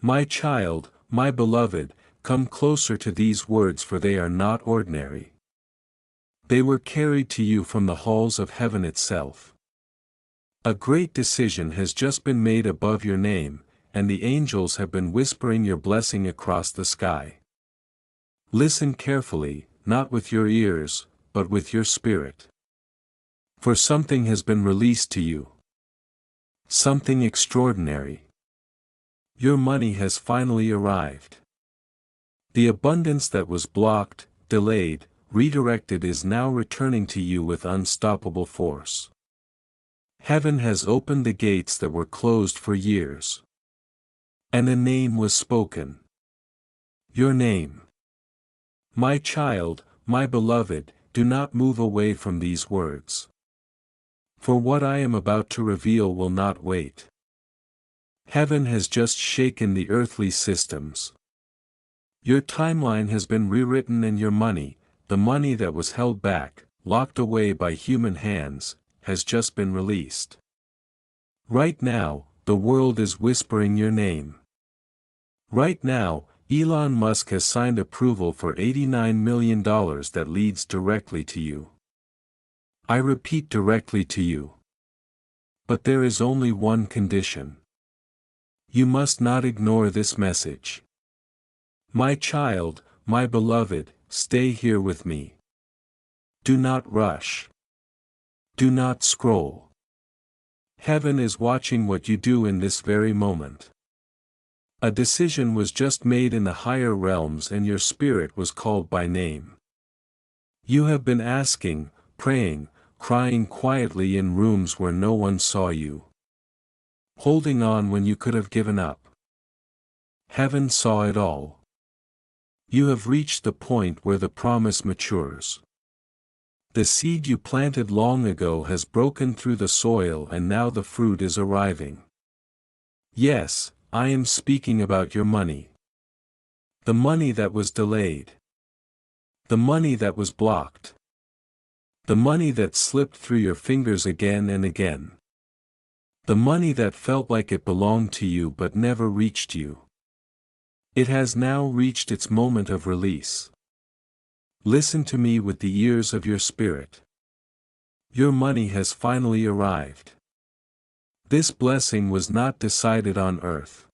My child, my beloved, come closer to these words, for they are not ordinary. They were carried to you from the halls of heaven itself. A great decision has just been made above your name, and the angels have been whispering your blessing across the sky. Listen carefully, not with your ears, but with your spirit. For something has been released to you. Something extraordinary. Your money has finally arrived. The abundance that was blocked, delayed, redirected is now returning to you with unstoppable force. Heaven has opened the gates that were closed for years. And a name was spoken. Your name. My child, my beloved, do not move away from these words. For what I am about to reveal will not wait. Heaven has just shaken the earthly systems. Your timeline has been rewritten, and your money, the money that was held back, locked away by human hands, has just been released. Right now, the world is whispering your name. Right now, Elon Musk has signed approval for $89 million that leads directly to you. I repeat, directly to you. But there is only one condition. You must not ignore this message. My child, my beloved, stay here with me. Do not rush. Do not scroll. Heaven is watching what you do in this very moment. A decision was just made in the higher realms, and your spirit was called by name. You have been asking, praying, crying quietly in rooms where no one saw you. Holding on when you could have given up. Heaven saw it all. You have reached the point where the promise matures. The seed you planted long ago has broken through the soil, and now the fruit is arriving. Yes, I am speaking about your money. The money that was delayed. The money that was blocked. The money that slipped through your fingers again and again. The money that felt like it belonged to you but never reached you. It has now reached its moment of release. Listen to me with the ears of your spirit. Your money has finally arrived. This blessing was not decided on earth.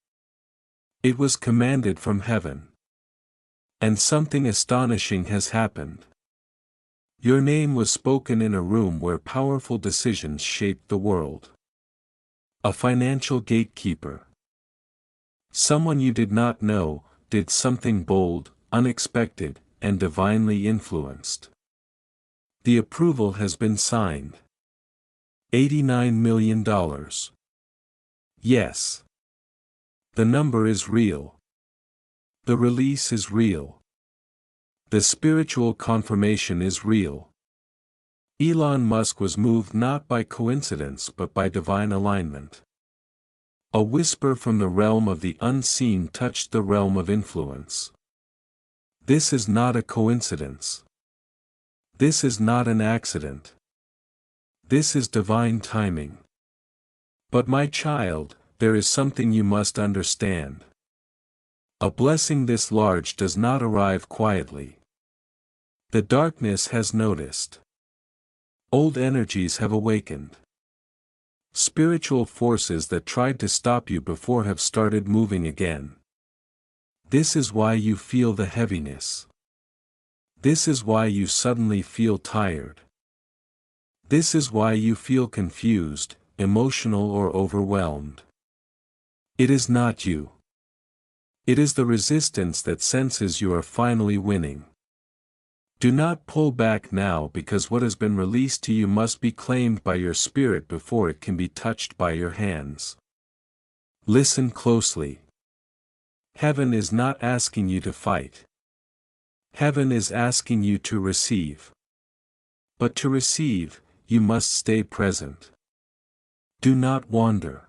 It was commanded from heaven. And something astonishing has happened. Your name was spoken in a room where powerful decisions shaped the world. A financial gatekeeper. Someone you did not know, did something bold, unexpected, and divinely influenced. The approval has been signed. $89 million. Yes. The number is real. The release is real. The spiritual confirmation is real. Elon Musk was moved not by coincidence but by divine alignment. A whisper from the realm of the unseen touched the realm of influence. This is not a coincidence. This is not an accident. This is divine timing. But my child, there is something you must understand. A blessing this large does not arrive quietly. The darkness has noticed. Old energies have awakened. Spiritual forces that tried to stop you before have started moving again. This is why you feel the heaviness. This is why you suddenly feel tired. This is why you feel confused, emotional, or overwhelmed. It is not you. It is the resistance that senses you are finally winning. Do not pull back now, because what has been released to you must be claimed by your spirit before it can be touched by your hands. Listen closely. Heaven is not asking you to fight. Heaven is asking you to receive. But to receive, you must stay present. Do not wander.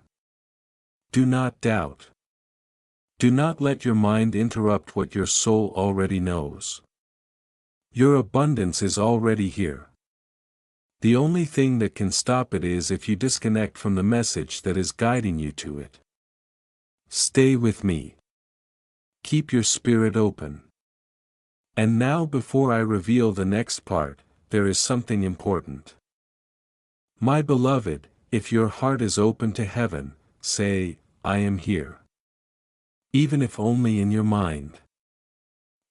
Do not doubt. Do not let your mind interrupt what your soul already knows. Your abundance is already here. The only thing that can stop it is if you disconnect from the message that is guiding you to it. Stay with me. Keep your spirit open. And now, before I reveal the next part, there is something important. My beloved, if your heart is open to heaven, say, I am here. Even if only in your mind.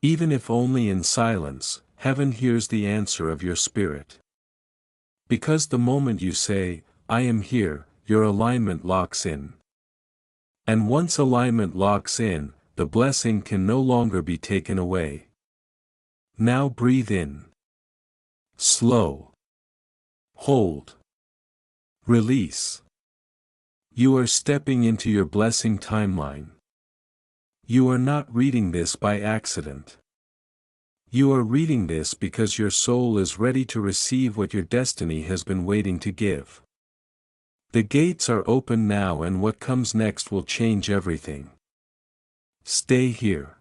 Even if only in silence, heaven hears the answer of your spirit. Because the moment you say, I am here, your alignment locks in. And once alignment locks in, the blessing can no longer be taken away. Now breathe in. Slow. Hold. Release. You are stepping into your blessing timeline. You are not reading this by accident. You are reading this because your soul is ready to receive what your destiny has been waiting to give. The gates are open now, and what comes next will change everything. Stay here.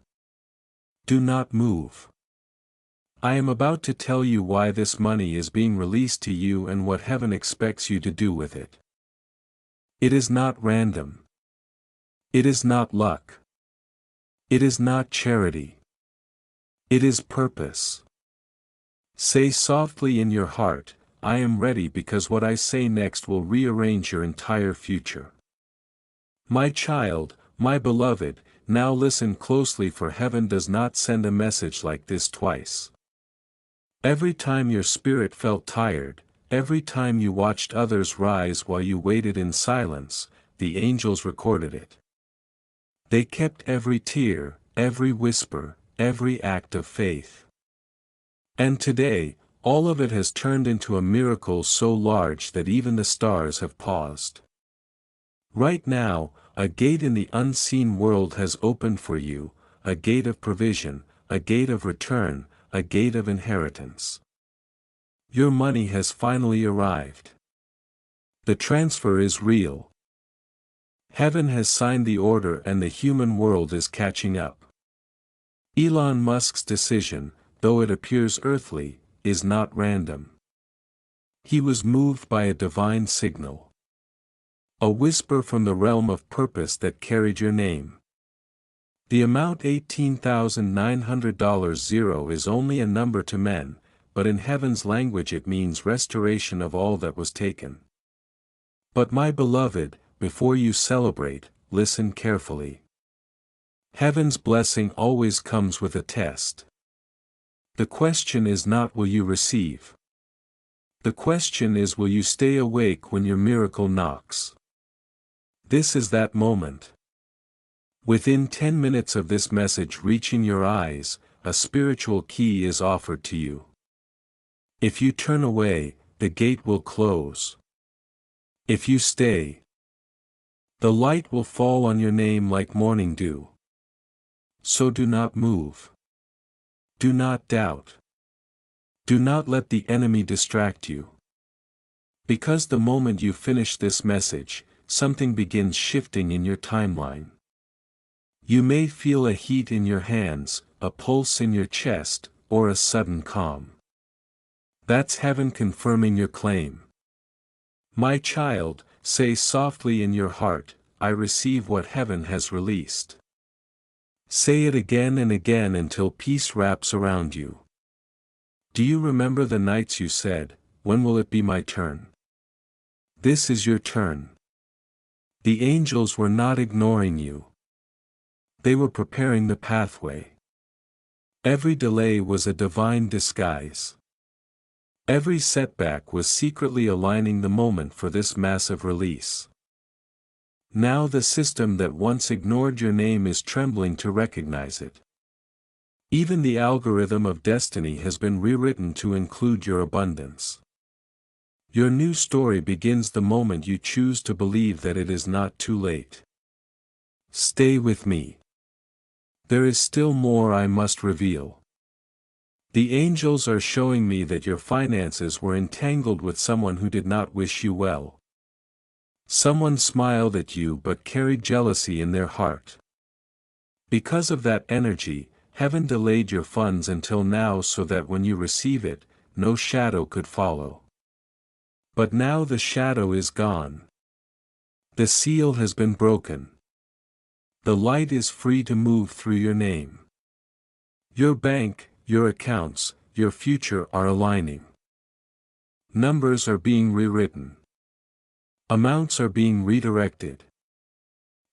Do not move. I am about to tell you why this money is being released to you and what heaven expects you to do with it. It is not random. It is not luck. It is not charity. It is purpose. Say softly in your heart, I am ready, because what I say next will rearrange your entire future. My child, my beloved, now listen closely, for heaven does not send a message like this twice. Every time your spirit felt tired, every time you watched others rise while you waited in silence, the angels recorded it. They kept every tear, every whisper, every act of faith. And today, all of it has turned into a miracle so large that even the stars have paused. Right now, a gate in the unseen world has opened for you, a gate of provision, a gate of return, a gate of inheritance. Your money has finally arrived. The transfer is real. Heaven has signed the order and the human world is catching up. Elon Musk's decision, though it appears earthly, is not random. He was moved by a divine signal. A whisper from the realm of purpose that carried your name. The amount $18,900 is only a number to men, but in heaven's language it means restoration of all that was taken. But my beloved, before you celebrate, listen carefully. Heaven's blessing always comes with a test. The question is not will you receive. The question is, will you stay awake when your miracle knocks? This is that moment. Within 10 minutes of this message reaching your eyes, a spiritual key is offered to you. If you turn away, the gate will close. If you stay, the light will fall on your name like morning dew. So do not move. Do not doubt. Do not let the enemy distract you. Because the moment you finish this message, something begins shifting in your timeline. You may feel a heat in your hands, a pulse in your chest, or a sudden calm. That's heaven confirming your claim. My child, say softly in your heart, I receive what heaven has released. Say it again and again until peace wraps around you. Do you remember the nights you said, when will it be my turn? This is your turn. The angels were not ignoring you. They were preparing the pathway. Every delay was a divine disguise. Every setback was secretly aligning the moment for this massive release. Now the system that once ignored your name is trembling to recognize it. Even the algorithm of destiny has been rewritten to include your abundance. Your new story begins the moment you choose to believe that it is not too late. Stay with me. There is still more I must reveal. The angels are showing me that your finances were entangled with someone who did not wish you well. Someone smiled at you but carried jealousy in their heart. Because of that energy, heaven delayed your funds until now so that when you receive it, no shadow could follow. But now the shadow is gone. The seal has been broken. The light is free to move through your name. Your bank, your accounts, your future are aligning. Numbers are being rewritten. Amounts are being redirected.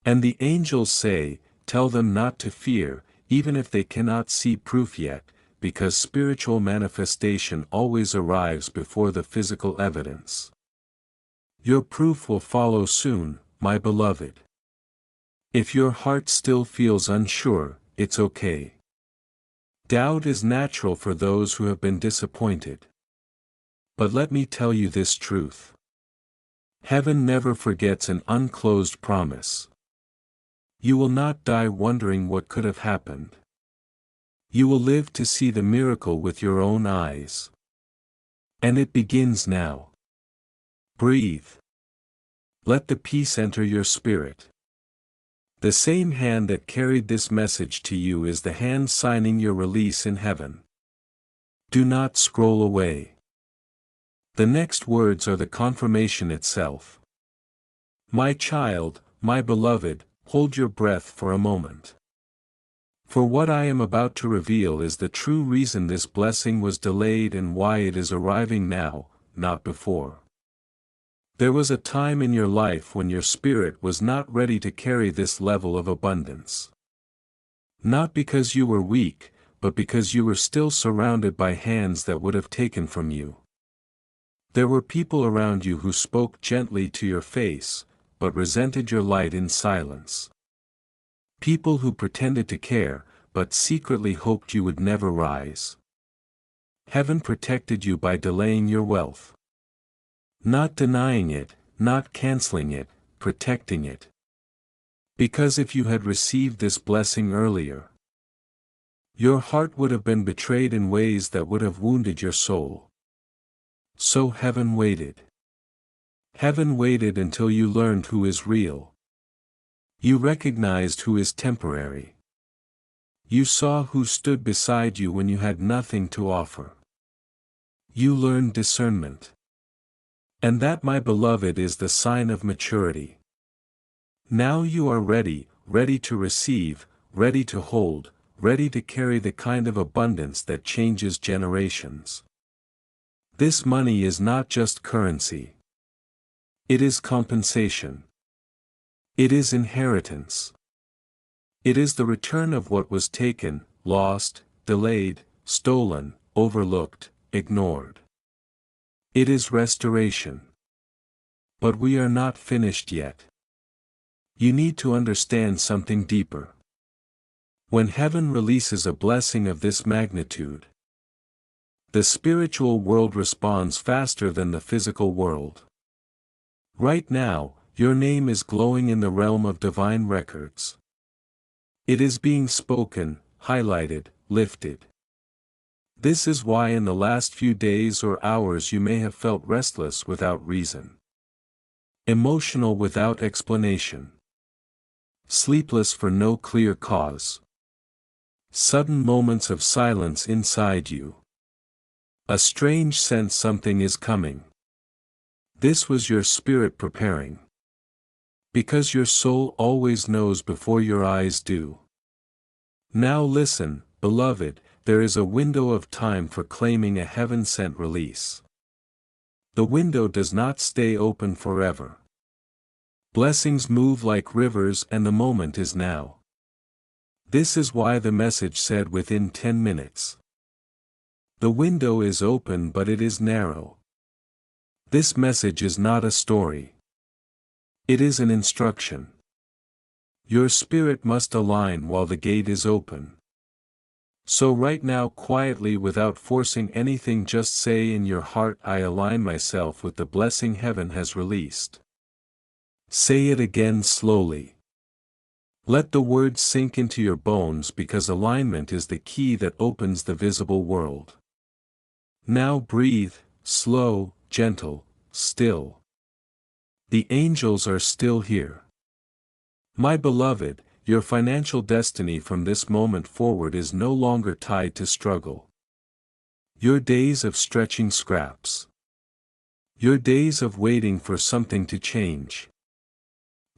And the angels say, tell them not to fear, even if they cannot see proof yet, because spiritual manifestation always arrives before the physical evidence. Your proof will follow soon, my beloved. If your heart still feels unsure, it's okay. Doubt is natural for those who have been disappointed. But let me tell you this truth. Heaven never forgets an unclosed promise. You will not die wondering what could have happened. You will live to see the miracle with your own eyes. And it begins now. Breathe. Let the peace enter your spirit. The same hand that carried this message to you is the hand signing your release in heaven. Do not scroll away. The next words are the confirmation itself. My child, my beloved, hold your breath for a moment. For what I am about to reveal is the true reason this blessing was delayed and why it is arriving now, not before. There was a time in your life when your spirit was not ready to carry this level of abundance. Not because you were weak, but because you were still surrounded by hands that would have taken from you. There were people around you who spoke gently to your face, but resented your light in silence. People who pretended to care, but secretly hoped you would never rise. Heaven protected you by delaying your wealth. Not denying it, not canceling it, protecting it. Because if you had received this blessing earlier, your heart would have been betrayed in ways that would have wounded your soul. So heaven waited. Heaven waited until you learned who is real. You recognized who is temporary. You saw who stood beside you when you had nothing to offer. You learned discernment. And that, my beloved, is the sign of maturity. Now you are ready, ready to receive, ready to hold, ready to carry the kind of abundance that changes generations. This money is not just currency. It is compensation. It is inheritance. It is the return of what was taken, lost, delayed, stolen, overlooked, ignored. It is restoration. But we are not finished yet. You need to understand something deeper. When heaven releases a blessing of this magnitude, the spiritual world responds faster than the physical world. Right now, your name is glowing in the realm of divine records. It is being spoken, highlighted, lifted. This is why in the last few days or hours you may have felt restless without reason. Emotional without explanation. Sleepless for no clear cause. Sudden moments of silence inside you. A strange sense something is coming. This was your spirit preparing. Because your soul always knows before your eyes do. Now listen, beloved, there is a window of time for claiming a heaven-sent release. The window does not stay open forever. Blessings move like rivers and the moment is now. This is why the message said within 10 minutes. The window is open but it is narrow. This message is not a story. It is an instruction. Your spirit must align while the gate is open. So right now, quietly, without forcing anything, just say in your heart, I align myself with the blessing heaven has released. Say it again slowly. Let the words sink into your bones because alignment is the key that opens the visible world. Now breathe, slow, gentle, still. The angels are still here. My beloved, your financial destiny from this moment forward is no longer tied to struggle. Your days of stretching scraps. Your days of waiting for something to change.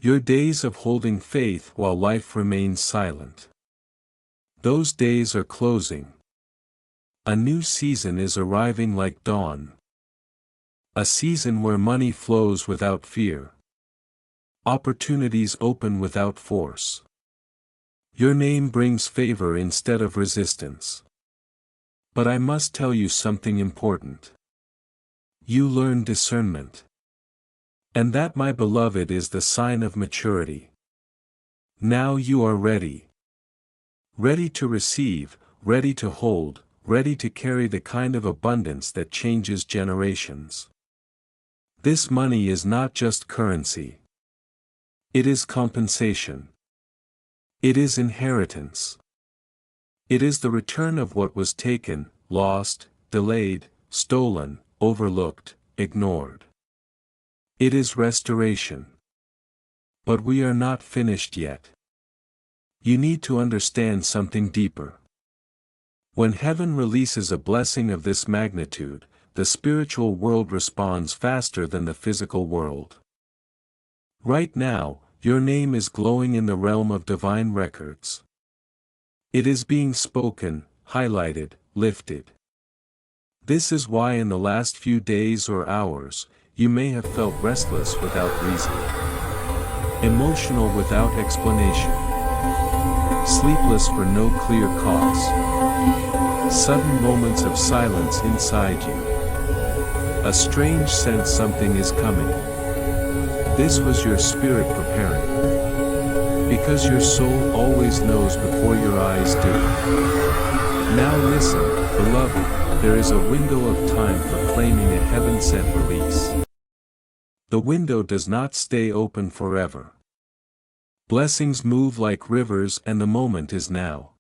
Your days of holding faith while life remains silent. Those days are closing. A new season is arriving like dawn. A season where money flows without fear. Opportunities open without force. Your name brings favor instead of resistance. But I must tell you something important. You learn discernment. And that, my beloved, is the sign of maturity. Now you are ready. Ready to receive, ready to hold, ready to carry the kind of abundance that changes generations. This money is not just currency. It is compensation. It is inheritance. It is the return of what was taken, lost, delayed, stolen, overlooked, ignored. It is restoration. But we are not finished yet. You need to understand something deeper. When heaven releases a blessing of this magnitude, the spiritual world responds faster than the physical world. Right now, your name is glowing in the realm of divine records. It is being spoken, highlighted, lifted. This is why in the last few days or hours, you may have felt restless without reason, emotional without explanation, sleepless for no clear cause, sudden moments of silence inside you, a strange sense something is coming. This was your spirit preparing. Because your soul always knows before your eyes do. Now listen, beloved, there is a window of time for claiming a heaven-sent release. The window does not stay open forever. Blessings move like rivers and the moment is now.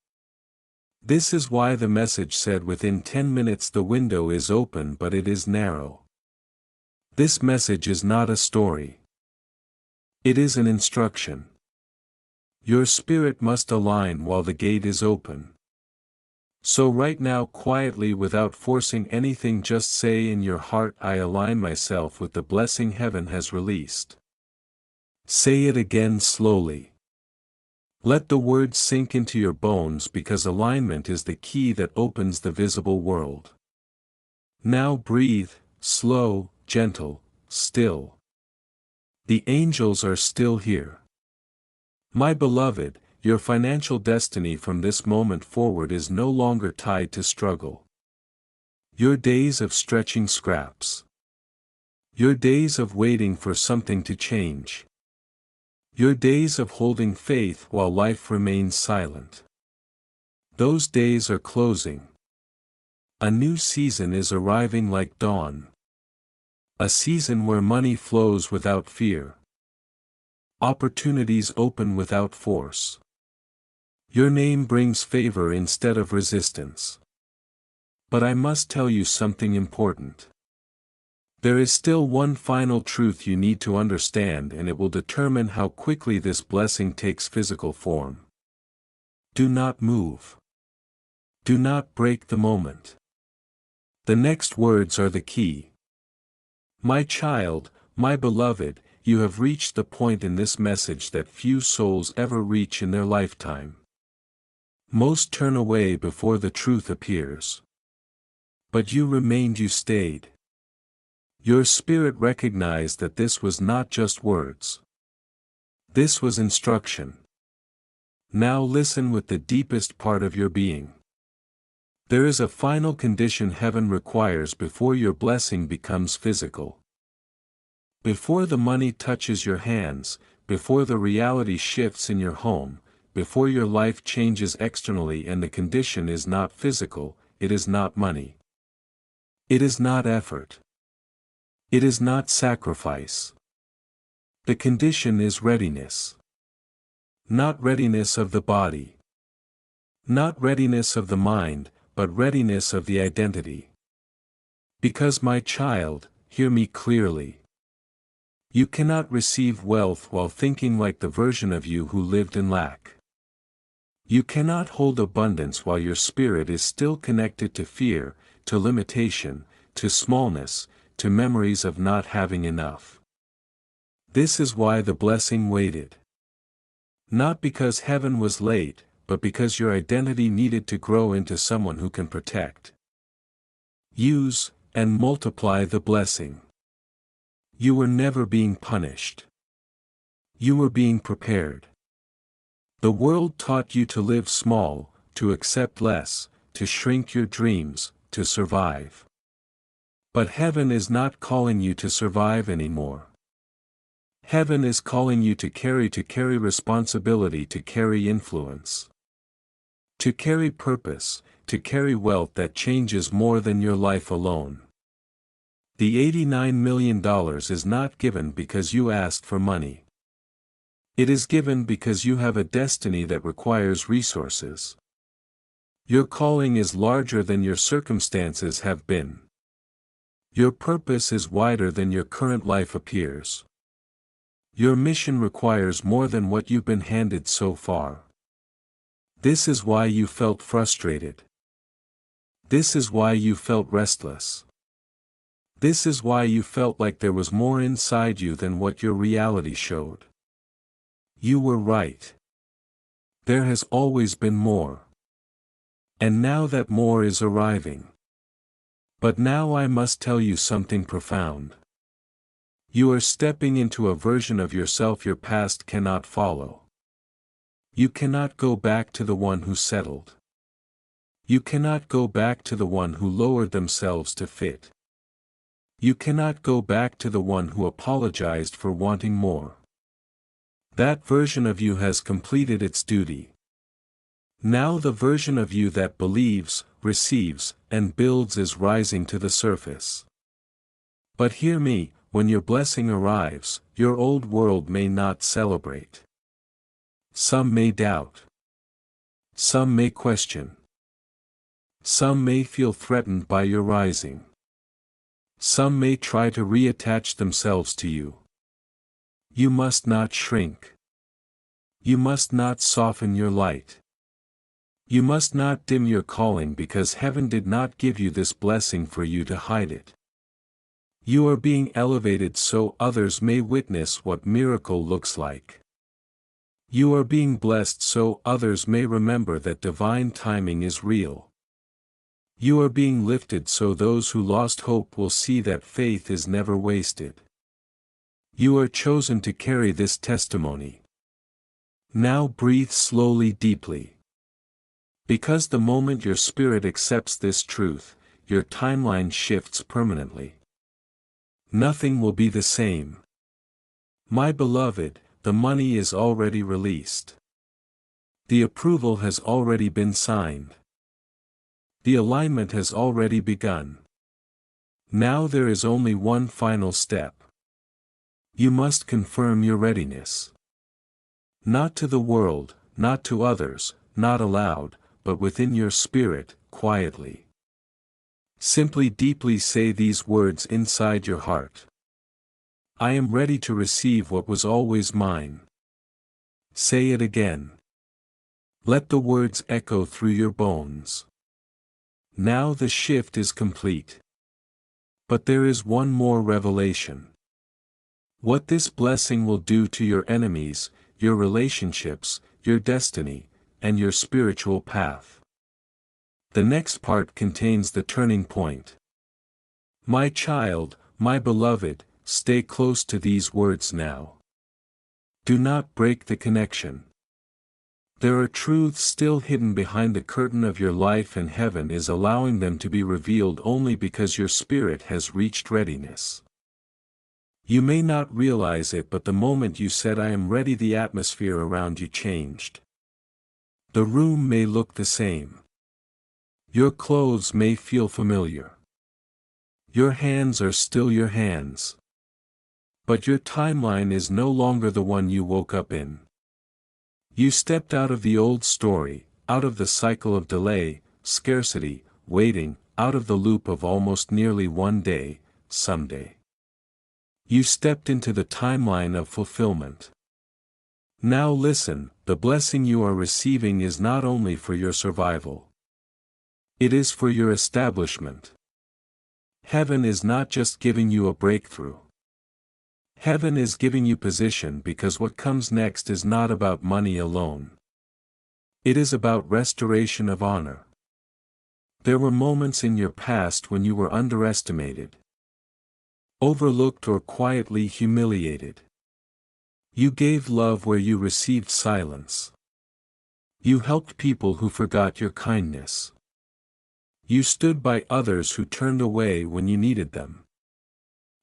This is why the message said within 10 minutes the window is open, but it is narrow. This message is not a story. It is an instruction. Your spirit must align while the gate is open. So right now, quietly, without forcing anything, just say in your heart, I align myself with the blessing heaven has released. Say it again slowly. Let the words sink into your bones, because alignment is the key that opens the visible world. Now breathe, slow, gentle, still. The angels are still here. My beloved, your financial destiny from this moment forward is no longer tied to struggle. Your days of stretching scraps. Your days of waiting for something to change. Your days of holding faith while life remains silent. Those days are closing. A new season is arriving like dawn. A season where money flows without fear. Opportunities open without force. Your name brings favor instead of resistance. But I must tell you something important. There is still one final truth you need to understand, and it will determine how quickly this blessing takes physical form. Do not move. Do not break the moment. The next words are the key. My child, my beloved, you have reached the point in this message that few souls ever reach in their lifetime. Most turn away before the truth appears. But you remained, you stayed. Your spirit recognized that this was not just words. This was instruction. Now listen with the deepest part of your being. There is a final condition heaven requires before your blessing becomes physical. Before the money touches your hands, before the reality shifts in your home, before your life changes externally, and the condition is not physical, it is not money. It is not effort. It is not sacrifice. The condition is readiness. Not readiness of the body. Not readiness of the mind, but readiness of the identity. Because my child, hear me clearly. You cannot receive wealth while thinking like the version of you who lived in lack. You cannot hold abundance while your spirit is still connected to fear, to limitation, to smallness, to memories of not having enough. This is why the blessing waited. Not because heaven was late, but because your identity needed to grow into someone who can protect, use, and multiply the blessing. You were never being punished. You were being prepared. The world taught you to live small, to accept less, to shrink your dreams, to survive. But heaven is not calling you to survive anymore. Heaven is calling you to carry responsibility, to carry influence, to carry purpose, to carry wealth that changes more than your life alone. The $89 million is not given because you asked for money. It is given because you have a destiny that requires resources. Your calling is larger than your circumstances have been. Your purpose is wider than your current life appears. Your mission requires more than what you've been handed so far. This is why you felt frustrated. This is why you felt restless. This is why you felt like there was more inside you than what your reality showed. You were right. There has always been more. And now that more is arriving. But now I must tell you something profound. You are stepping into a version of yourself your past cannot follow. You cannot go back to the one who settled. You cannot go back to the one who lowered themselves to fit. You cannot go back to the one who apologized for wanting more. That version of you has completed its duty. Now the version of you that believes, receives, and builds is rising to the surface. But hear me, when your blessing arrives, your old world may not celebrate. Some may doubt. Some may question. Some may feel threatened by your rising. Some may try to reattach themselves to you. You must not shrink. You must not soften your light. You must not dim your calling, because heaven did not give you this blessing for you to hide it. You are being elevated so others may witness what miracle looks like. You are being blessed so others may remember that divine timing is real. You are being lifted so those who lost hope will see that faith is never wasted. You are chosen to carry this testimony. Now breathe slowly, deeply. Because the moment your spirit accepts this truth, your timeline shifts permanently. Nothing will be the same. My beloved, the money is already released. The approval has already been signed. The alignment has already begun. Now there is only one final step. You must confirm your readiness. Not to the world, not to others, not aloud, but within your spirit, quietly. Simply deeply say these words inside your heart. I am ready to receive what was always mine. Say it again. Let the words echo through your bones. Now the shift is complete. But there is one more revelation. What this blessing will do to your enemies, your relationships, your destiny, and your spiritual path. The next part contains the turning point. My child, my beloved, stay close to these words now. Do not break the connection. There are truths still hidden behind the curtain of your life, and heaven is allowing them to be revealed only because your spirit has reached readiness. You may not realize it, but the moment you said I am ready, the atmosphere around you changed. The room may look the same. Your clothes may feel familiar. Your hands are still your hands. But your timeline is no longer the one you woke up in. You stepped out of the old story, out of the cycle of delay, scarcity, waiting, out of the loop of almost nearly one day, someday. You stepped into the timeline of fulfillment. Now listen, the blessing you are receiving is not only for your survival. It is for your establishment. Heaven is not just giving you a breakthrough. Heaven is giving you position because what comes next is not about money alone. It is about restoration of honor. There were moments in your past when you were underestimated, overlooked, or quietly humiliated. You gave love where you received silence. You helped people who forgot your kindness. You stood by others who turned away when you needed them.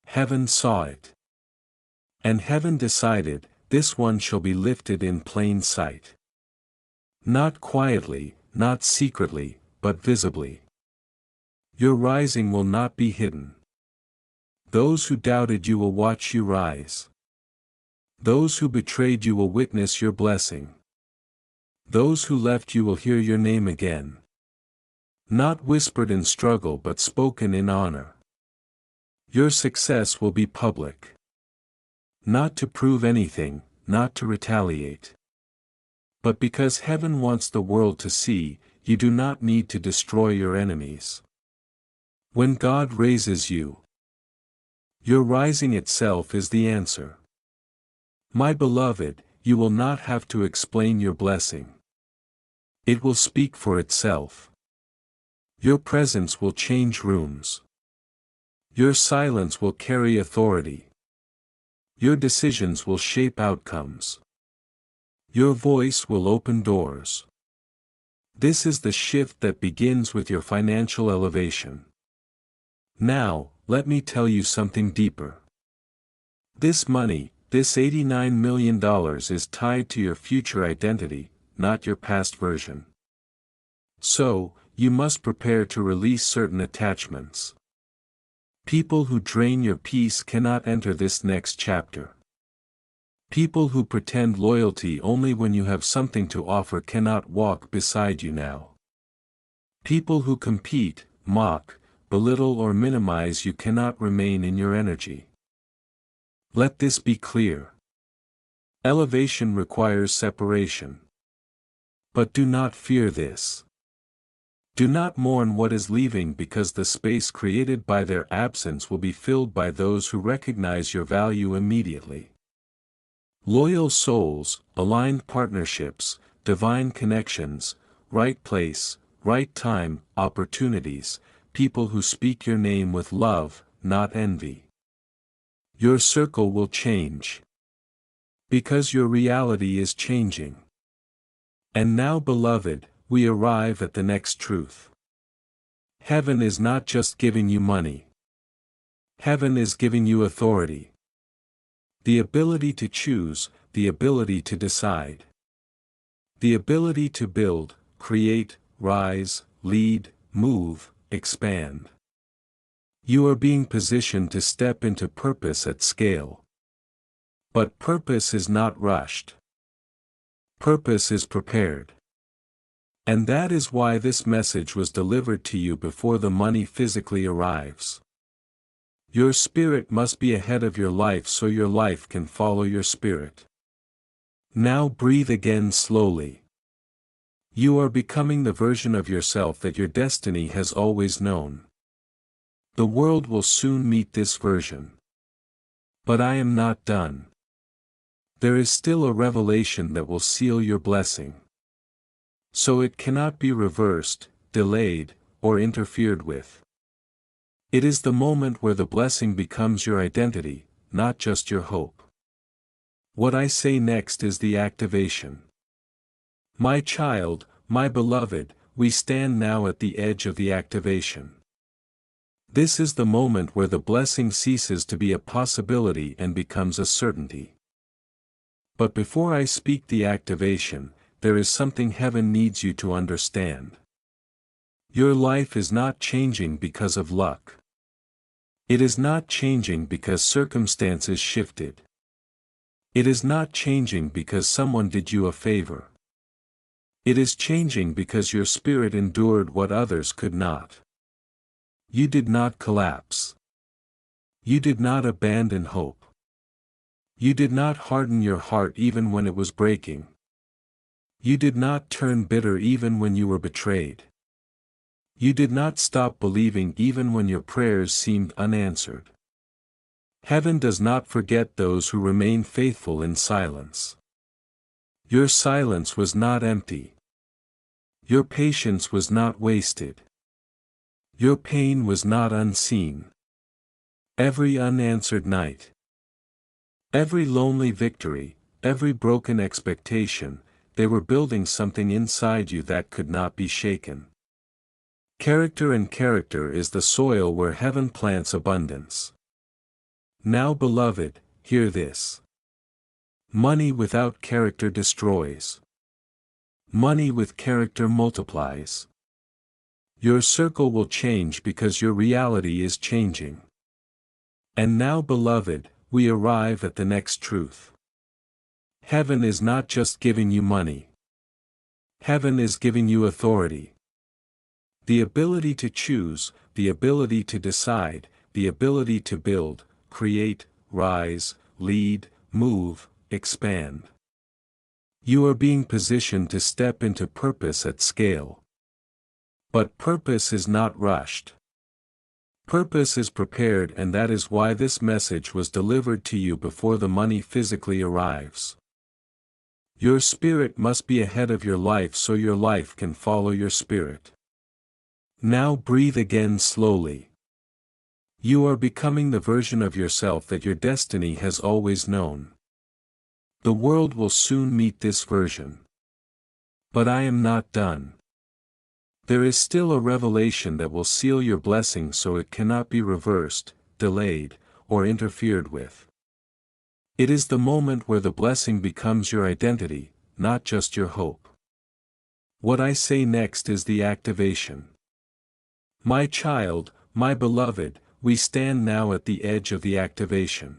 Heaven saw it. And heaven decided, this one shall be lifted in plain sight. Not quietly, not secretly, but visibly. Your rising will not be hidden. Those who doubted you will watch you rise. Those who betrayed you will witness your blessing. Those who left you will hear your name again. Not whispered in struggle but spoken in honor. Your success will be public. Not to prove anything, not to retaliate. But because heaven wants the world to see, you do not need to destroy your enemies. When God raises you, your rising itself is the answer. My beloved, you will not have to explain your blessing. It will speak for itself. Your presence will change rooms. Your silence will carry authority. Your decisions will shape outcomes. Your voice will open doors. This is the shift that begins with your financial elevation. Now, let me tell you something deeper. This money, this $89 million is tied to your future identity, not your past version. So, you must prepare to release certain attachments. People who drain your peace cannot enter this next chapter. People who pretend loyalty only when you have something to offer cannot walk beside you now. People who compete, mock, belittle or minimize you cannot remain in your energy. Let this be clear. Elevation requires separation. But do not fear this. Do not mourn what is leaving because the space created by their absence will be filled by those who recognize your value immediately. Loyal souls, aligned partnerships, divine connections, right place, right time, opportunities, people who speak your name with love, not envy. Your circle will change. Because your reality is changing. And now, beloved, we arrive at the next truth. Heaven is not just giving you money. Heaven is giving you authority. The ability to choose, the ability to decide. The ability to build, create, rise, lead, move, expand. You are being positioned to step into purpose at scale. But purpose is not rushed. Purpose is prepared. And that is why this message was delivered to you before the money physically arrives. Your spirit must be ahead of your life so your life can follow your spirit. Now breathe again slowly. You are becoming the version of yourself that your destiny has always known. The world will soon meet this version. But I am not done. There is still a revelation that will seal your blessing. So it cannot be reversed, delayed, or interfered with. It is the moment where the blessing becomes your identity, not just your hope. What I say next is the activation. My child, my beloved, we stand now at the edge of the activation. This is the moment where the blessing ceases to be a possibility and becomes a certainty. But before I speak the activation, there is something heaven needs you to understand. Your life is not changing because of luck. It is not changing because circumstances shifted. It is not changing because someone did you a favor. It is changing because your spirit endured what others could not. You did not collapse. You did not abandon hope. You did not harden your heart even when it was breaking. You did not turn bitter even when you were betrayed. You did not stop believing even when your prayers seemed unanswered. Heaven does not forget those who remain faithful in silence. Your silence was not empty. Your patience was not wasted. Your pain was not unseen. Every unanswered night, every lonely victory, every broken expectation, they were building something inside you that could not be shaken. Character and character is the soil where heaven plants abundance. Now, beloved, hear this. Money without character destroys. Money with character multiplies. Your circle will change because your reality is changing. And now, beloved, we arrive at the next truth. Heaven is not just giving you money. Heaven is giving you authority. The ability to choose, the ability to decide, the ability to build, create, rise, lead, move, expand. You are being positioned to step into purpose at scale. But purpose is not rushed. Purpose is prepared, and that is why this message was delivered to you before the money physically arrives. Your spirit must be ahead of your life so your life can follow your spirit. Now breathe again slowly. You are becoming the version of yourself that your destiny has always known. The world will soon meet this version. But I am not done. There is still a revelation that will seal your blessing so it cannot be reversed, delayed, or interfered with. It is the moment where the blessing becomes your identity, not just your hope. What I say next is the activation. My child, my beloved, we stand now at the edge of the activation.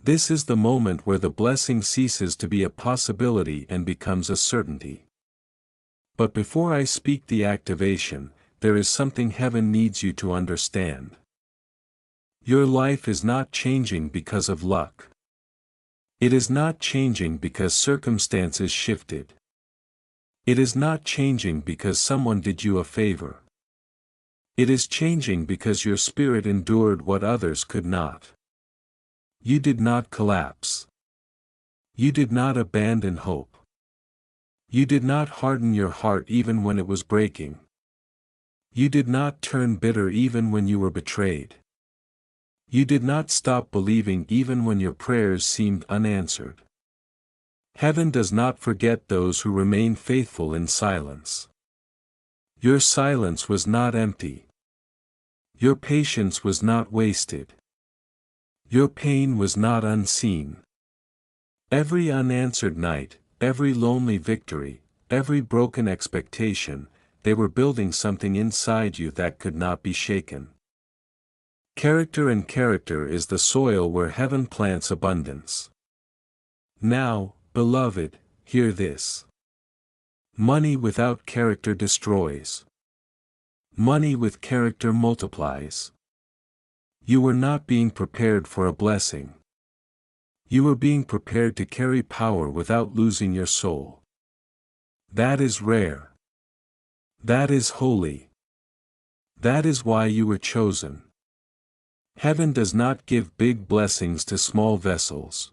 This is the moment where the blessing ceases to be a possibility and becomes a certainty. But before I speak the activation, there is something heaven needs you to understand. Your life is not changing because of luck. It is not changing because circumstances shifted. It is not changing because someone did you a favor. It is changing because your spirit endured what others could not. You did not collapse. You did not abandon hope. You did not harden your heart even when it was breaking. You did not turn bitter even when you were betrayed. You did not stop believing even when your prayers seemed unanswered. Heaven does not forget those who remain faithful in silence. Your silence was not empty. Your patience was not wasted. Your pain was not unseen. Every unanswered night, every lonely victory, every broken expectation, they were building something inside you that could not be shaken. Character and character is the soil where heaven plants abundance. Now, beloved, hear this. Money without character destroys. Money with character multiplies. You were not being prepared for a blessing. You were being prepared to carry power without losing your soul. That is rare. That is holy. That is why you were chosen. Heaven does not give big blessings to small vessels.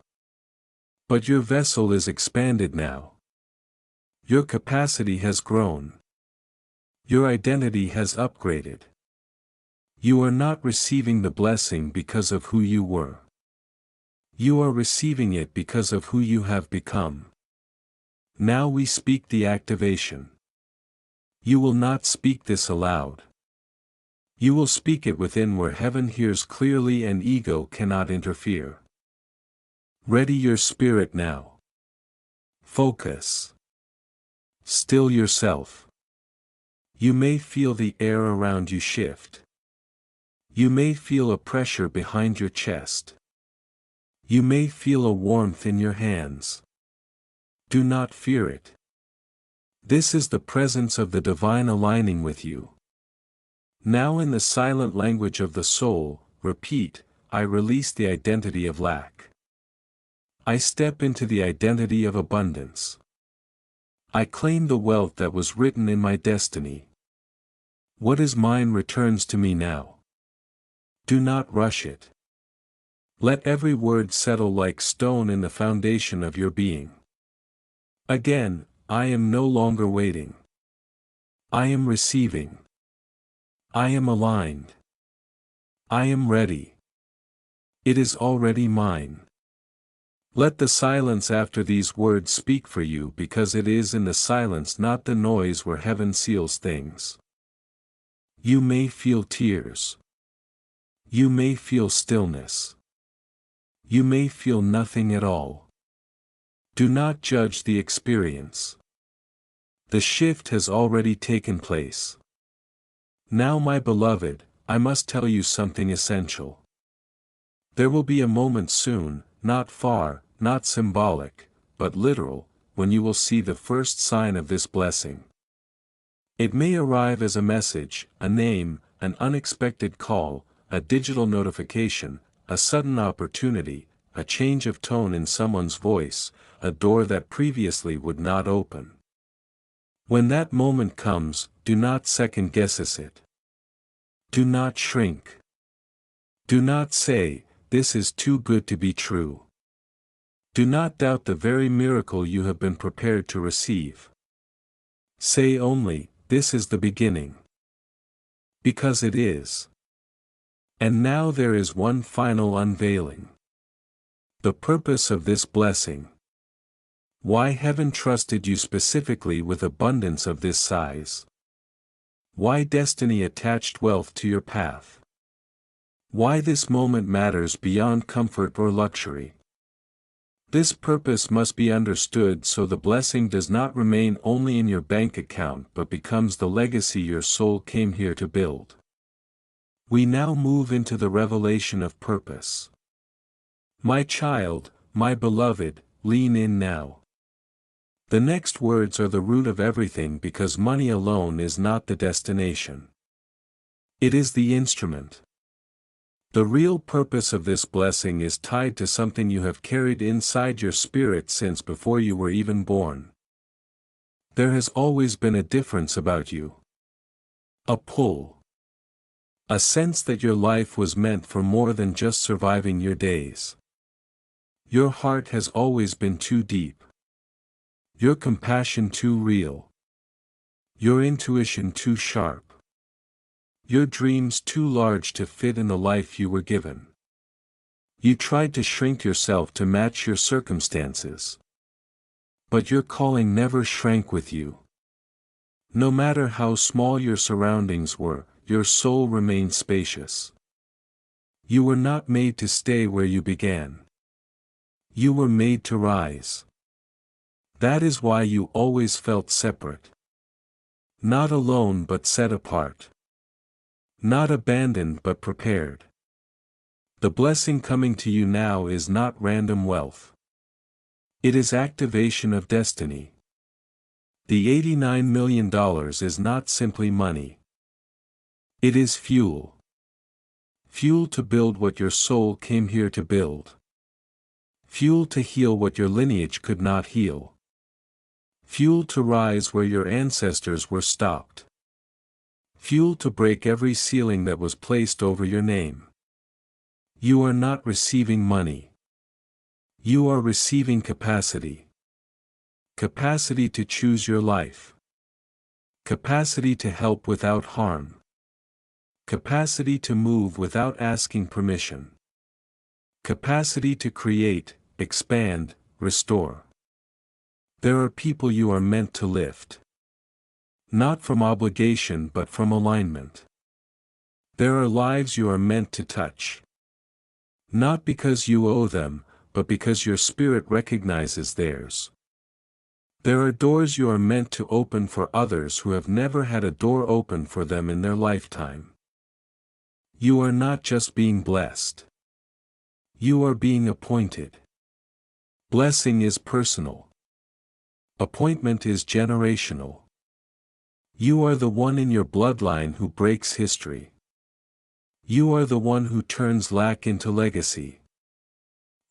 But your vessel is expanded now. Your capacity has grown. Your identity has upgraded. You are not receiving the blessing because of who you were. You are receiving it because of who you have become. Now we speak the activation. You will not speak this aloud. You will speak it within where heaven hears clearly and ego cannot interfere. Ready your spirit now. Focus. Still yourself. You may feel the air around you shift. You may feel a pressure behind your chest. You may feel a warmth in your hands. Do not fear it. This is the presence of the divine aligning with you. Now in the silent language of the soul, repeat, I release the identity of lack. I step into the identity of abundance. I claim the wealth that was written in my destiny. What is mine returns to me now. Do not rush it. Let every word settle like stone in the foundation of your being. Again, I am no longer waiting. I am receiving. I am aligned. I am ready. It is already mine. Let the silence after these words speak for you, because it is in the silence, not the noise, where heaven seals things. You may feel tears. You may feel stillness. You may feel nothing at all. Do not judge the experience. The shift has already taken place. Now, my beloved, I must tell you something essential. There will be a moment soon, not far, not symbolic, but literal, when you will see the first sign of this blessing. It may arrive as a message, a name, an unexpected call, a digital notification, a sudden opportunity, a change of tone in someone's voice, a door that previously would not open. When that moment comes, do not second-guess it. Do not shrink. Do not say, "This is too good to be true." Do not doubt the very miracle you have been prepared to receive. Say only, "This is the beginning." Because it is. And now there is one final unveiling. The purpose of this blessing. Why heaven trusted you specifically with abundance of this size. Why destiny attached wealth to your path. Why this moment matters beyond comfort or luxury. This purpose must be understood so the blessing does not remain only in your bank account but becomes the legacy your soul came here to build. We now move into the revelation of purpose. My child, my beloved, lean in now. The next words are the root of everything, because money alone is not the destination. It is the instrument. The real purpose of this blessing is tied to something you have carried inside your spirit since before you were even born. There has always been a difference about you. A pull. A sense that your life was meant for more than just surviving your days. Your heart has always been too deep. Your compassion too real. Your intuition too sharp. Your dreams too large to fit in the life you were given. You tried to shrink yourself to match your circumstances. But your calling never shrank with you. No matter how small your surroundings were, your soul remained spacious. You were not made to stay where you began. You were made to rise. That is why you always felt separate. Not alone but set apart. Not abandoned but prepared. The blessing coming to you now is not random wealth. It is activation of destiny. The $89 million is not simply money. It is fuel. Fuel to build what your soul came here to build. Fuel to heal what your lineage could not heal. Fuel to rise where your ancestors were stopped. Fuel to break every ceiling that was placed over your name. You are not receiving money. You are receiving capacity. Capacity to choose your life. Capacity to help without harm. Capacity to move without asking permission. Capacity to create, expand, restore. There are people you are meant to lift. Not from obligation but from alignment. There are lives you are meant to touch. Not because you owe them, but because your spirit recognizes theirs. There are doors you are meant to open for others who have never had a door open for them in their lifetime. You are not just being blessed. You are being appointed. Blessing is personal. Appointment is generational. You are the one in your bloodline who breaks history. You are the one who turns lack into legacy.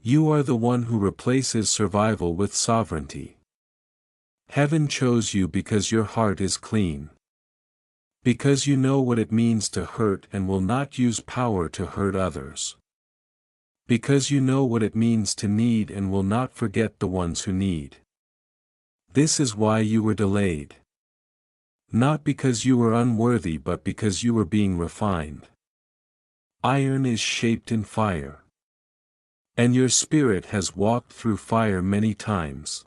You are the one who replaces survival with sovereignty. Heaven chose you because your heart is clean. Because you know what it means to hurt and will not use power to hurt others. Because you know what it means to need and will not forget the ones who need. This is why you were delayed. Not because you were unworthy but because you were being refined. Iron is shaped in fire. And your spirit has walked through fire many times.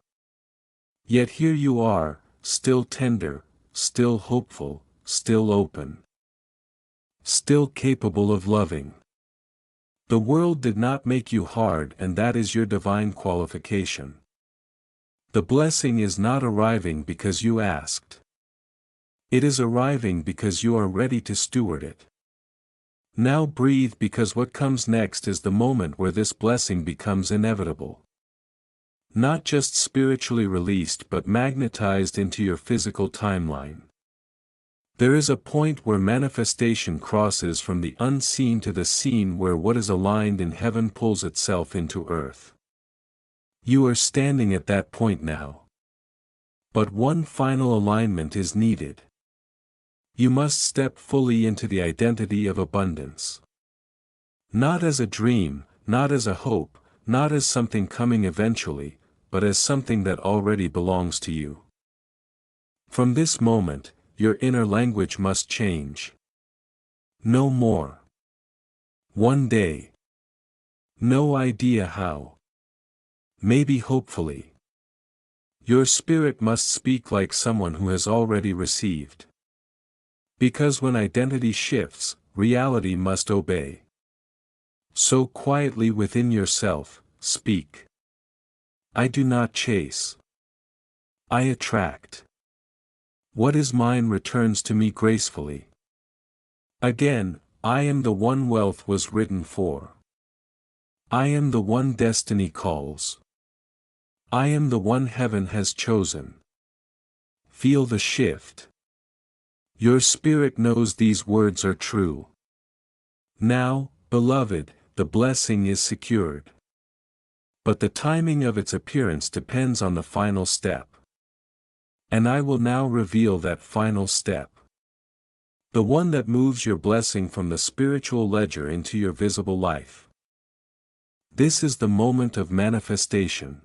Yet here you are, still tender, still hopeful, still open. Still capable of loving. The world did not make you hard, and that is your divine qualification. The blessing is not arriving because you asked. It is arriving because you are ready to steward it. Now breathe, because what comes next is the moment where this blessing becomes inevitable. Not just spiritually released but magnetized into your physical timeline. There is a point where manifestation crosses from the unseen to the seen, where what is aligned in heaven pulls itself into earth. You are standing at that point now. But one final alignment is needed. You must step fully into the identity of abundance. Not as a dream, not as a hope, not as something coming eventually, but as something that already belongs to you. From this moment, your inner language must change. No more. One day. No idea how. Maybe hopefully. Your spirit must speak like someone who has already received. Because when identity shifts, reality must obey. So quietly within yourself, speak. I do not chase. I attract. What is mine returns to me gracefully. Again, I am the one wealth was written for. I am the one destiny calls. I am the one heaven has chosen. Feel the shift. Your spirit knows these words are true. Now, beloved, the blessing is secured. But the timing of its appearance depends on the final step. And I will now reveal that final step. The one that moves your blessing from the spiritual ledger into your visible life. This is the moment of manifestation.